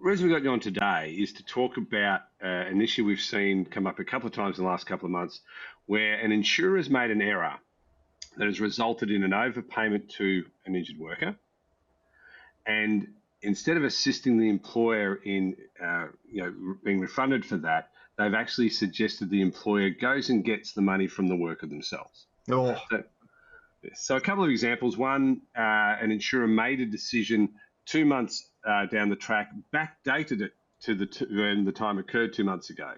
reason we got you on today is to talk about an issue we've seen come up a couple of times in the last couple of months where an insurer has made an error that has resulted in an overpayment to an injured worker. And instead of assisting the employer in being refunded for that, they've actually suggested the employer goes and gets the money from the worker themselves. Oh. So a couple of examples. One, an insurer made a decision 2 months down the track, backdated it to when the time occurred 2 months ago.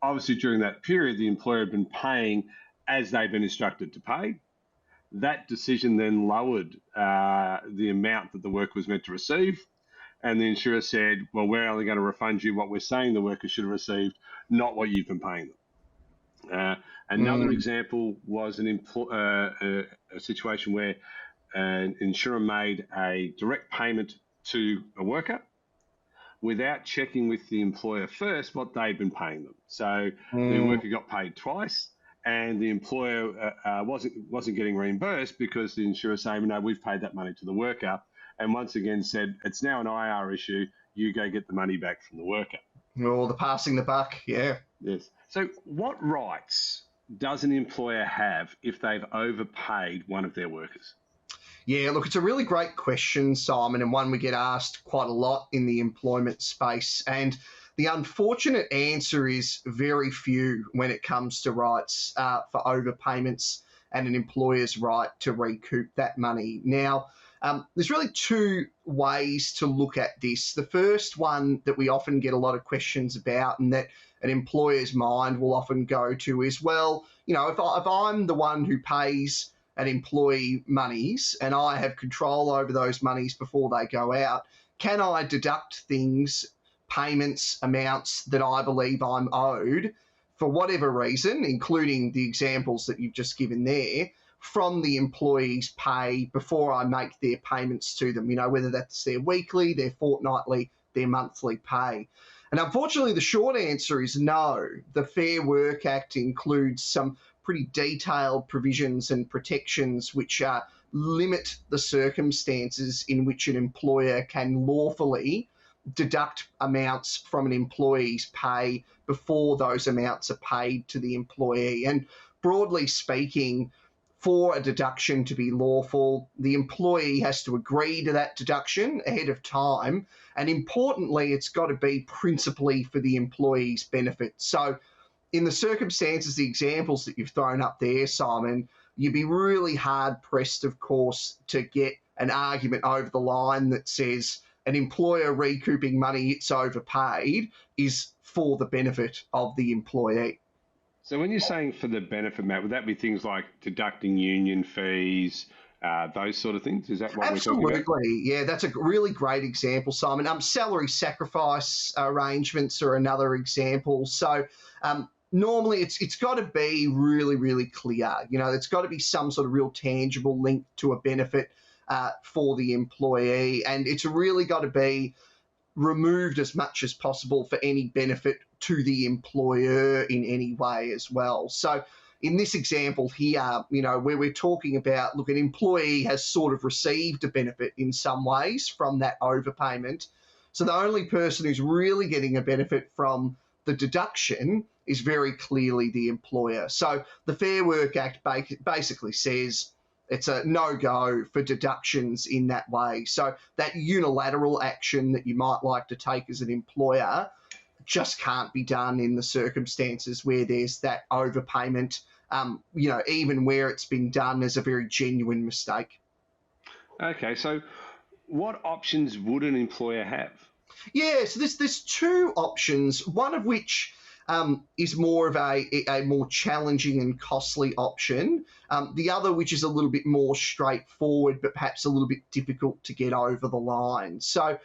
Obviously, during that period, the employer had been paying as they'd been instructed to pay. That decision then lowered the amount that the worker was meant to receive. And the insurer said, well, we're only going to refund you what we're saying the worker should have received, not what you've been paying them. Another example was a situation where an insurer made a direct payment to a worker without checking with the employer first what they'd been paying them. So the worker got paid twice, and the employer wasn't getting reimbursed because the insurer saying, no, we've paid that money to the worker, and once again said, it's now an IR issue, you go get the money back from the worker. Oh, the passing the buck, yeah. Yes. So what rights does an employer have if they've overpaid one of their workers? Yeah, look, it's a really great question, Simon, and one we get asked quite a lot in the employment space. And the unfortunate answer is very few when it comes to rights for overpayments and an employer's right to recoup that money. Now, there's really two ways to look at this. The first one that we often get a lot of questions about and that an employer's mind will often go to is, well, if I'm the one who pays an employee monies and I have control over those monies before they go out, can I deduct things, payments, amounts that I believe I'm owed for whatever reason, including the examples that you've just given there, from the employee's pay before I make their payments to them, whether that's their weekly, their fortnightly, their monthly pay? And unfortunately, the short answer is no. The Fair Work Act includes some pretty detailed provisions and protections which limit the circumstances in which an employer can lawfully deduct amounts from an employee's pay before those amounts are paid to the employee. And broadly speaking, for a deduction to be lawful, the employee has to agree to that deduction ahead of time. And importantly, it's got to be principally for the employee's benefit. So in the circumstances, the examples that you've thrown up there, Simon, you'd be really hard pressed, of course, to get an argument over the line that says an employer recouping money it's overpaid is for the benefit of the employee. So when you're saying for the benefit, Matt, would that be things like deducting union fees, those sort of things? Is that what we're talking about? Absolutely. Yeah, that's a really great example, Simon. Salary sacrifice arrangements are another example. So normally it's got to be really, really clear. It's got to be some sort of real tangible link to a benefit for the employee, and it's really got to be removed as much as possible for any benefit to the employer in any way as well. So in this example here, where we're talking about, look, an employee has sort of received a benefit in some ways from that overpayment. So the only person who's really getting a benefit from the deduction is very clearly the employer. So the Fair Work Act basically says it's a no-go for deductions in that way. So that unilateral action that you might like to take as an employer just can't be done in the circumstances where there's that overpayment, even where it's been done as a very genuine mistake. Okay, so what options would an employer have? Yeah, so there's two options, one of which is more of a more challenging and costly option. The other, which is a little bit more straightforward, but perhaps a little bit difficult to get over the line. So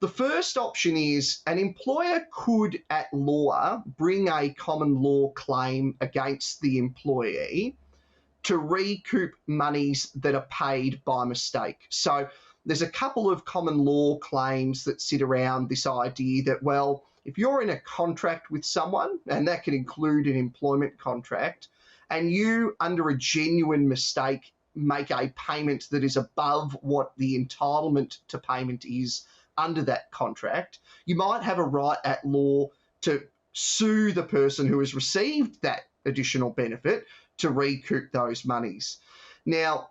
the first option is an employer could, at law, bring a common law claim against the employee to recoup monies that are paid by mistake. So there's a couple of common law claims that sit around this idea that, well, if you're in a contract with someone, and that can include an employment contract, and you, under a genuine mistake, make a payment that is above what the entitlement to payment is under that contract, you might have a right at law to sue the person who has received that additional benefit to recoup those monies. Now,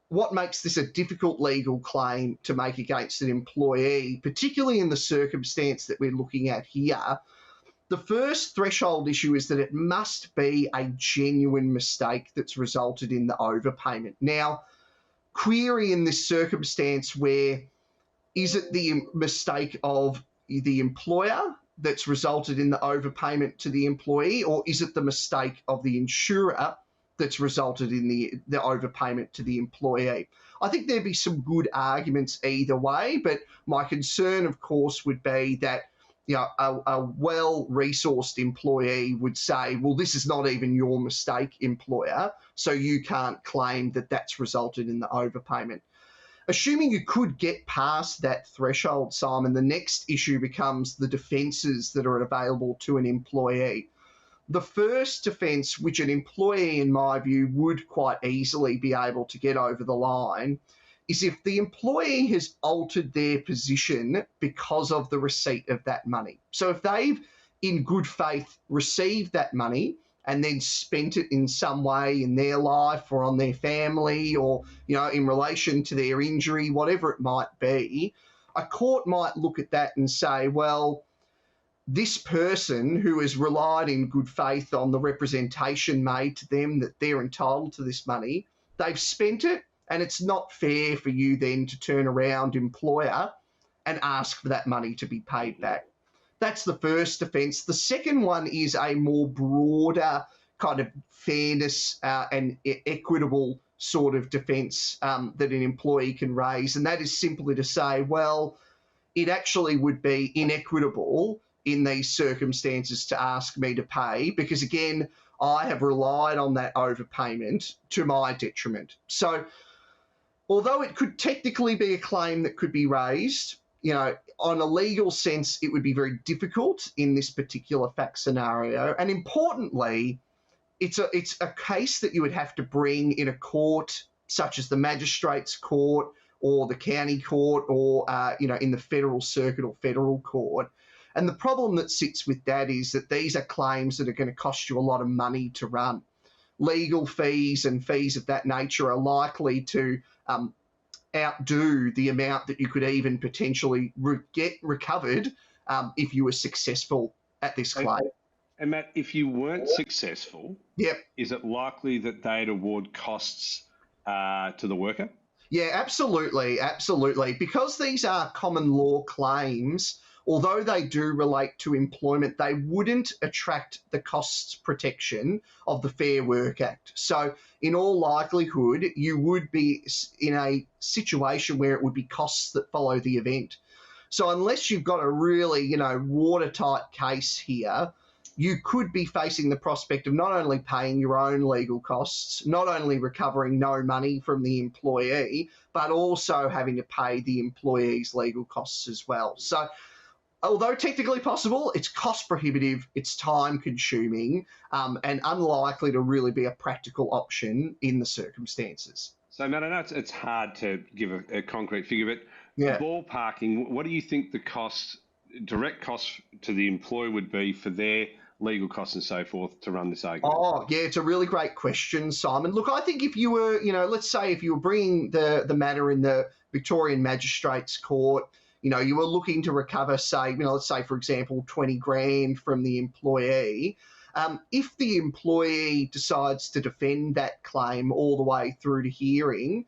what makes this a difficult legal claim to make against an employee, particularly in the circumstance that we're looking at here? The first threshold issue is that it must be a genuine mistake that's resulted in the overpayment. Now, query in this circumstance where is it the mistake of the employer that's resulted in the overpayment to the employee, or is it the mistake of the insurer that's resulted in the overpayment to the employee? I think there'd be some good arguments either way, but my concern, of course, would be that a well-resourced employee would say, well, this is not even your mistake, employer, so you can't claim that that's resulted in the overpayment. Assuming you could get past that threshold, Simon, the next issue becomes the defences that are available to an employee. The first defence, which an employee, in my view, would quite easily be able to get over the line, is if the employee has altered their position because of the receipt of that money. So if they've, in good faith, received that money and then spent it in some way in their life or on their family or, in relation to their injury, whatever it might be, a court might look at that and say, well, this person who has relied in good faith on the representation made to them that they're entitled to this money, they've spent it, and it's not fair for you then to turn around, employer, and ask for that money to be paid back. That's the first defence. The second one is a more broader kind of fairness and equitable sort of defence that an employee can raise, and that is simply to say, well, it actually would be inequitable in these circumstances to ask me to pay because, again, I have relied on that overpayment to my detriment. So although it could technically be a claim that could be raised, on a legal sense, it would be very difficult in this particular fact scenario. And importantly, it's a case that you would have to bring in a court such as the magistrate's court or the county court or, in the federal circuit or federal court. And the problem that sits with that is that these are claims that are going to cost you a lot of money to run. Legal fees and fees of that nature are likely to outdo the amount that you could even potentially get recovered if you were successful at this claim. And Matt, if you weren't successful, is it likely that they'd award costs to the worker? Yeah, absolutely, absolutely. Because these are common law claims, although they do relate to employment, they wouldn't attract the costs protection of the Fair Work Act. So in all likelihood, you would be in a situation where it would be costs that follow the event. So unless you've got a really, watertight case here, you could be facing the prospect of not only paying your own legal costs, not only recovering no money from the employee, but also having to pay the employee's legal costs as well. So although technically possible, it's cost prohibitive, it's time consuming, and unlikely to really be a practical option in the circumstances. So, Matt, I know it's hard to give a concrete figure, but ballparking, what do you think the direct costs to the employer would be for their legal costs and so forth to run this argument? Oh, yeah, it's a really great question, Simon. Look, I think if you were, let's say if you were bringing the matter in the Victorian Magistrates Court, you were looking to recover, say, let's say, for example, 20 grand from the employee. If the employee decides to defend that claim all the way through to hearing,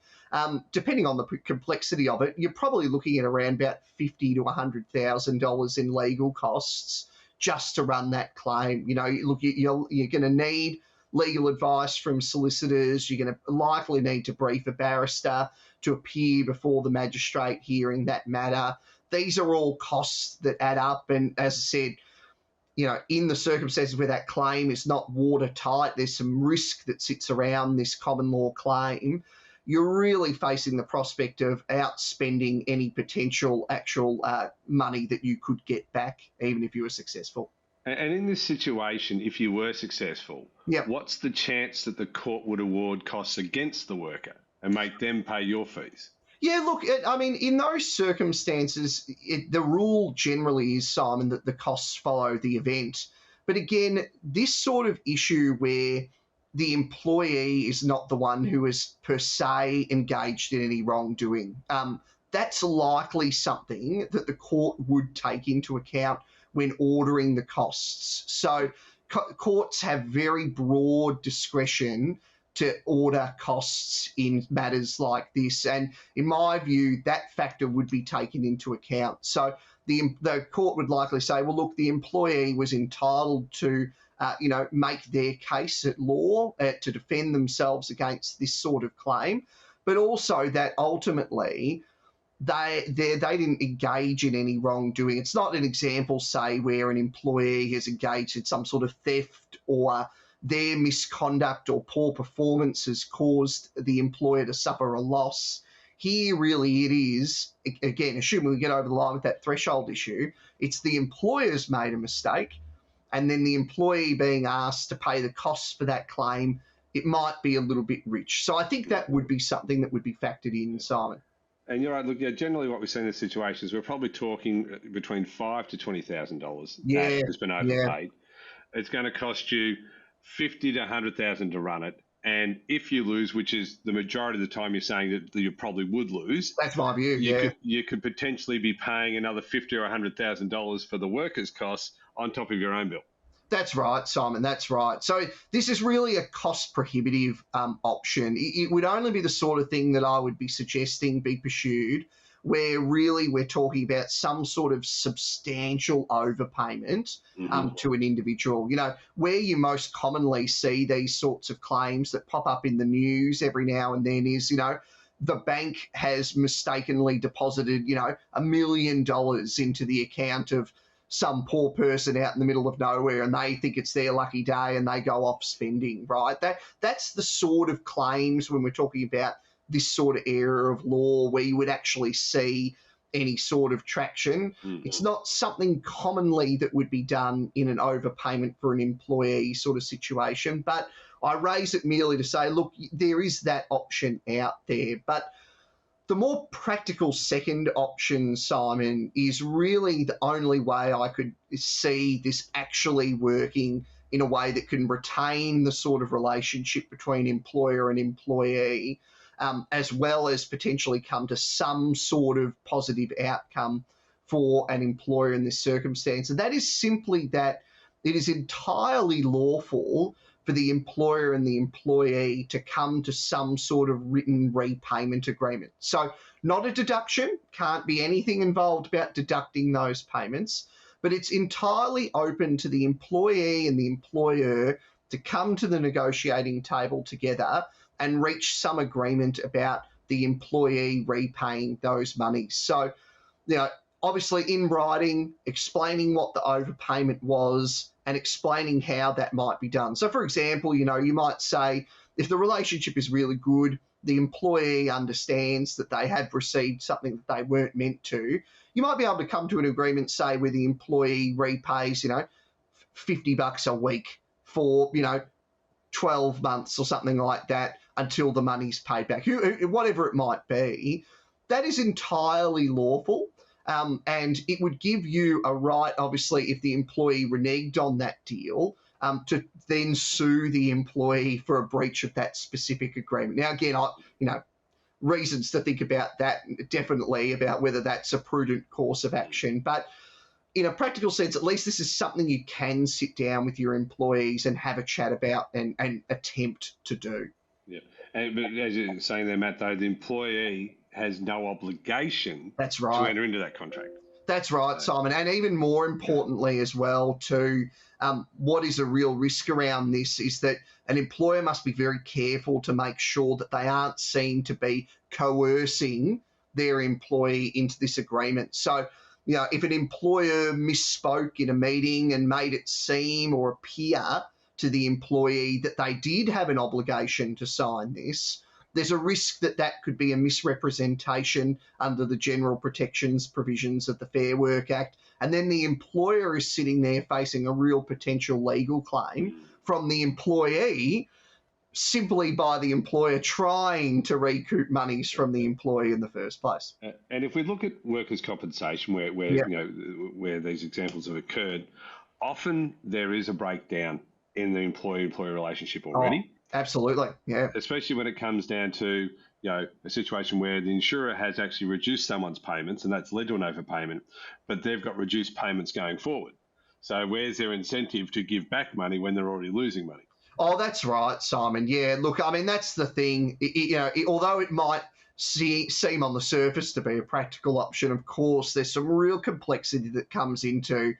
depending on the complexity of it, you're probably looking at around about $50,000 to $100,000 in legal costs just to run that claim. Look, you're going to need legal advice from solicitors. You're going to likely need to brief a barrister to appear before the magistrate hearing that matter. These are all costs that add up. And as I said, in the circumstances where that claim is not watertight, there's some risk that sits around this common law claim. You're really facing the prospect of outspending any potential actual money that you could get back, even if you were successful. And in this situation, if you were successful, what's the chance that the court would award costs against the worker and make them pay your fees? Yeah, look, I mean, in those circumstances, the rule generally is, Simon, that the costs follow the event. But again, this sort of issue where the employee is not the one who is per se engaged in any wrongdoing, that's likely something that the court would take into account when ordering the costs. So courts have very broad discretion to order costs in matters like this. And in my view, that factor would be taken into account. So the court would likely say, well, look, the employee was entitled to, make their case at law to defend themselves against this sort of claim, but also that ultimately they didn't engage in any wrongdoing. It's not an example, say, where an employee has engaged in some sort of theft or their misconduct or poor performance has caused the employer to suffer a loss. Here, really, it is, again, assuming we get over the line with that threshold issue, it's the employer's made a mistake, and then the employee being asked to pay the costs for that claim, it might be a little bit rich. So I think that would be something that would be factored in, Simon. And you're right. Look, generally, what we see in this situation is we're probably talking between $5,000 to $20,000 that has been overpaid. Yeah. It's going to cost you $50,000 to $100,000 to run it, and if you lose, which is the majority of the time, you're saying that you probably would lose. That's my view. You could potentially be paying another $50,000 or $100,000 for the workers' costs on top of your own bill. That's right, Simon. That's right. So this is really a cost-prohibitive option. It would only be the sort of thing that I would be suggesting be pursued where really we're talking about some sort of substantial overpayment to an individual. Where you most commonly see these sorts of claims that pop up in the news every now and then is, the bank has mistakenly deposited, $1 million into the account of some poor person out in the middle of nowhere and they think it's their lucky day and they go off spending, right? That's the sort of claims when we're talking about this sort of area of law where you would actually see any sort of traction. Mm-hmm. It's not something commonly that would be done in an overpayment for an employee sort of situation, but I raise it merely to say, look, there is that option out there. But the more practical second option, Simon, is really the only way I could see this actually working in a way that can retain the sort of relationship between employer and employee, as well as potentially come to some sort of positive outcome for an employer in this circumstance. And that is simply that it is entirely lawful for the employer and the employee to come to some sort of written repayment agreement. So not a deduction, can't be anything involved about deducting those payments, but it's entirely open to the employee and the employer to come to the negotiating table together and reach some agreement about the employee repaying those monies. So, obviously in writing, explaining what the overpayment was and explaining how that might be done. So, for example, you might say if the relationship is really good, the employee understands that they have received something that they weren't meant to, you might be able to come to an agreement, say, where the employee repays, $50 a week for, 12 months or something like that until the money's paid back, whatever it might be. That is entirely lawful. And it would give you a right, obviously, if the employee reneged on that deal, to then sue the employee for a breach of that specific agreement. Now, again, reasons to think about that, definitely about whether that's a prudent course of action. But in a practical sense, at least this is something you can sit down with your employees and have a chat about and attempt to do. Yeah. But as you're saying there, Matt, though, the employee has no obligation to enter into that contract. That's right, Simon. And even more importantly as well, too, what is a real risk around this is that an employer must be very careful to make sure that they aren't seen to be coercing their employee into this agreement. So, if an employer misspoke in a meeting and made it seem or appear to the employee that they did have an obligation to sign this, there's a risk that that could be a misrepresentation under the general protections provisions of the Fair Work Act. And then the employer is sitting there facing a real potential legal claim from the employee simply by the employer trying to recoup monies from the employee in the first place. And if we look at workers' compensation, where Yeah. where these examples have occurred, often there is a breakdown in the employee-employee relationship already. Oh, absolutely, yeah. Especially when it comes down to a situation where the insurer has actually reduced someone's payments, and that's led to an overpayment, but they've got reduced payments going forward. So where's their incentive to give back money when they're already losing money? Oh, that's right, Simon. Yeah, look, I mean, that's the thing. Although it might seem on the surface to be a practical option, of course, there's some real complexity that comes into,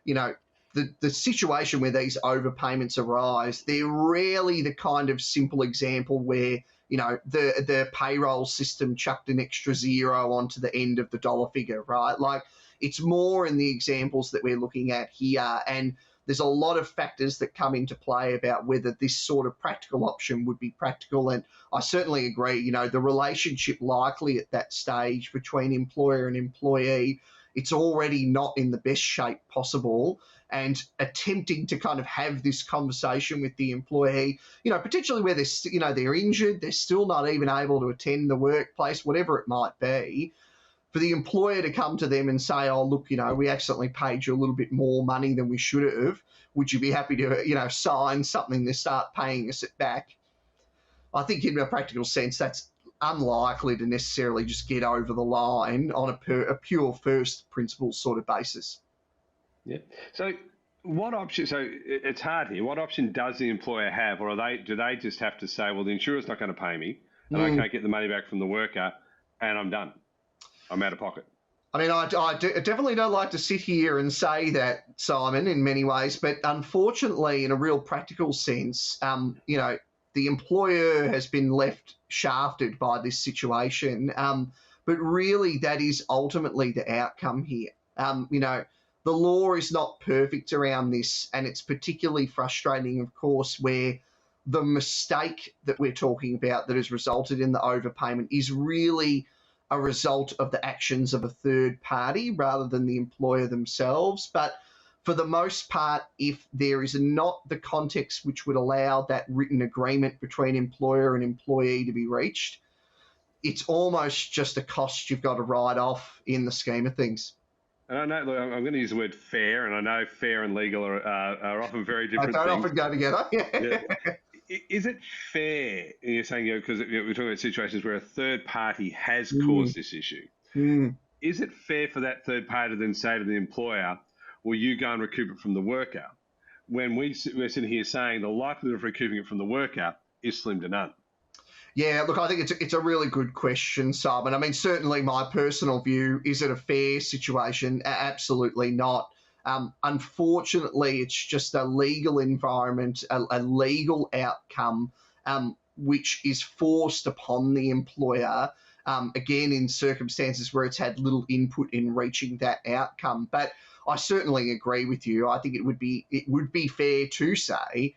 the situation where these overpayments arise. They're rarely the kind of simple example where, the payroll system chucked an extra zero onto the end of the dollar figure, right? Like, it's more in the examples that we're looking at here. And there's a lot of factors that come into play about whether this sort of practical option would be practical. And I certainly agree, the relationship likely at that stage between employer and employee, it's already not in the best shape possible. And attempting to kind of have this conversation with the employee, potentially where they're injured, they're still not even able to attend the workplace, whatever it might be, for the employer to come to them and say, oh, look, we accidentally paid you a little bit more money than we should have. Would you be happy to, sign something to start paying us it back? I think in a practical sense, that's unlikely to necessarily just get over the line on a pure first principles sort of basis. Yeah. So what option? So it's hard here. What option does the employer have, or do they just have to say, well, the insurer's not going to pay me, and I can't get the money back from the worker, and I'm done. I'm out of pocket. I mean, I definitely don't like to sit here and say that, Simon, in many ways, but unfortunately, in a real practical sense, the employer has been left shafted by this situation, but really that is ultimately the outcome here. The law is not perfect around this, and it's particularly frustrating, of course, where the mistake that we're talking about that has resulted in the overpayment is really a result of the actions of a third party rather than the employer themselves. But for the most part, if there is not the context which would allow that written agreement between employer and employee to be reached, it's almost just a cost you've got to write off in the scheme of things. And I know, look, I'm going to use the word fair, and I know fair and legal are often very different things. They don't things. often go together. Yeah. Is it fair, you're saying, because we're talking about situations where a third party has caused this issue. Is it fair for that third party to then say to the employer, well, you go and recoup it from the worker, when we're sitting here saying the likelihood of recouping it from the worker is slim to none? Yeah, look, I think it's a really good question, Simon. I mean, certainly my personal view, is it a fair situation? Absolutely not. Unfortunately, it's just a legal environment, a legal outcome, which is forced upon the employer, again, in circumstances where it's had little input in reaching that outcome. But I certainly agree with you. I think it would be fair to say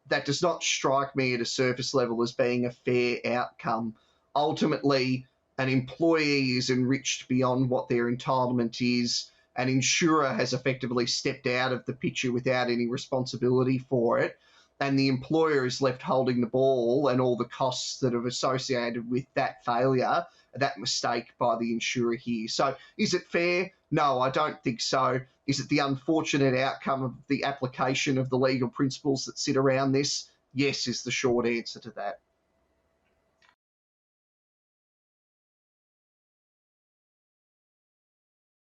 that does not strike me at a surface level as being a fair outcome. Ultimately, an employee is enriched beyond what their entitlement is. An insurer has effectively stepped out of the picture without any responsibility for it, and the employer is left holding the ball and all the costs that are associated with that failure, that mistake by the insurer here. So is it fair? No, I don't think so. Is it the unfortunate outcome of the application of the legal principles that sit around this? Yes, is the short answer to that.